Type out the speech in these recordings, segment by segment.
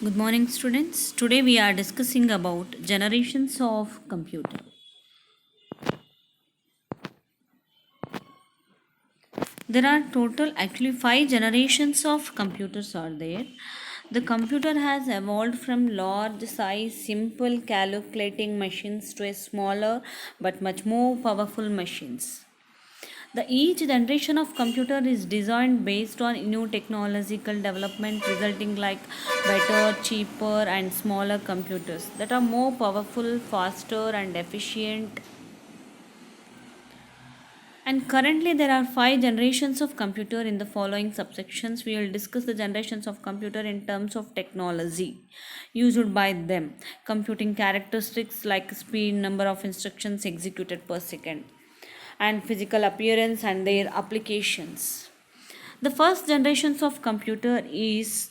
Good morning, students. Today we are discussing about generations of computer. There are total actually 5 generations of computers are there. The computer has evolved from large size simple calculating machines to a smaller but much more powerful machines. The each generation of computer is designed based on new technological development resulting like better, cheaper and smaller computers that are more powerful, faster and efficient. And currently there are 5 generations of computer in the following subsections. We will discuss the generations of computer in terms of technology used by them, computing characteristics like speed, number of instructions executed per second, and physical appearance and their applications. The first generations of computer is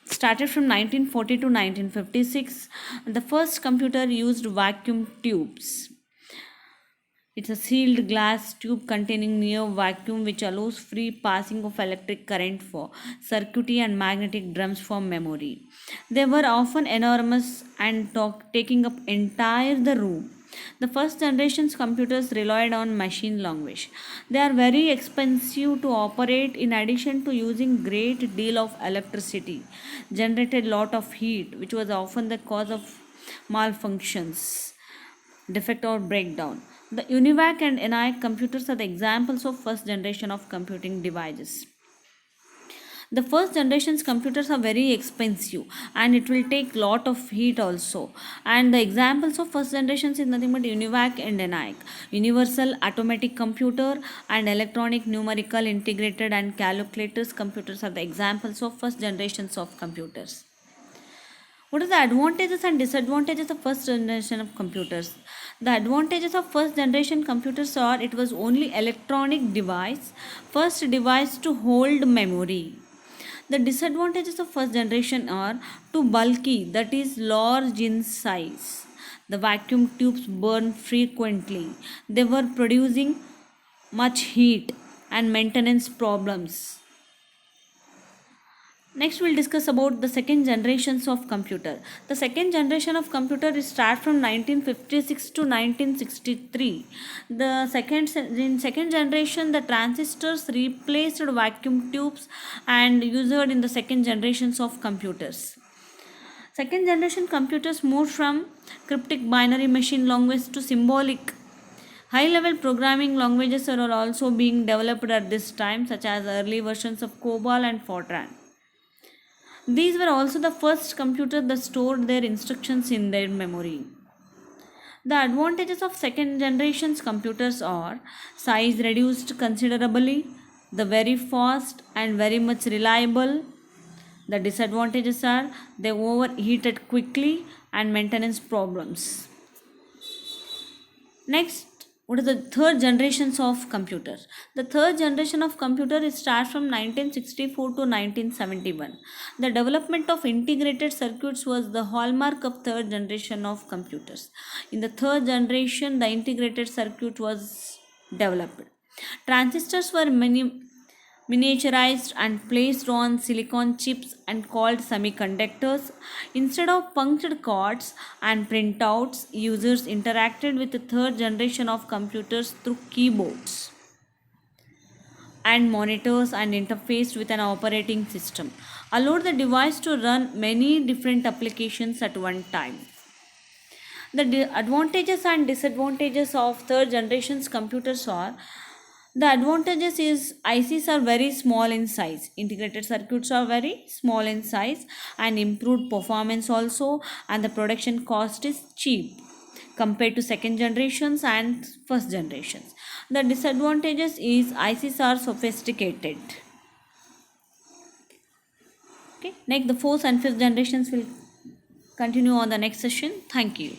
started from 1940 to 1956. The first computer used vacuum tubes. It's a sealed glass tube containing near vacuum which allows free passing of electric current for circuitry and magnetic drums for memory. They were often enormous and taking up entire the room. The first generation's computers relied on machine language. They are very expensive to operate in addition to using great deal of electricity, generated lot of heat which was often the cause of malfunctions, defect or breakdown. The UNIVAC and ENIAC computers are the examples of first generation of computing devices. The first generation's computers are very expensive and it will take lot of heat also. And the examples of first generations is nothing but UNIVAC and ENIAC. Universal Automatic Computer and Electronic Numerical Integrated and Calculators computers are the examples of first generations of computers. What are the advantages and disadvantages of first generation of computers? The advantages of first generation computers are it was only electronic device, first device to hold memory. The disadvantages of first generation are too bulky, that is large in size. The vacuum tubes burn frequently. They were producing much heat and maintenance problems. Next, we'll discuss about the second generations of computer. The second generation of computer is start from 1956 to 1963. In second generation, the transistors replaced vacuum tubes and used in the second generations of computers. Second generation computers moved from cryptic binary machine language to symbolic. High level programming languages are also being developed at this time, such as early versions of COBOL and Fortran. These were also the first computers that stored their instructions in their memory. The advantages of second generation's computers are size reduced considerably, the very fast and very much reliable. The disadvantages are they overheated quickly and maintenance problems. Next, what is the third generations of computers? The third generation of computer is starts from 1964 to 1971. The development of integrated circuits was the hallmark of third generation of computers. In the third generation, the integrated circuit was developed. Transistors were miniaturized and placed on silicon chips and called semiconductors. Instead of punched cards and printouts, users interacted with the third generation of computers through keyboards and monitors and interfaced with an operating system. Allowed the device to run many different applications at one time. The advantages and disadvantages of third generation's computers are the advantages is ICs are very small in size, integrated circuits are very small in size and improved performance also, and the production cost is cheap compared to second generations and first generations. The disadvantages is ICs are sophisticated. Okay, next the fourth and fifth generations will continue on the next session. Thank you.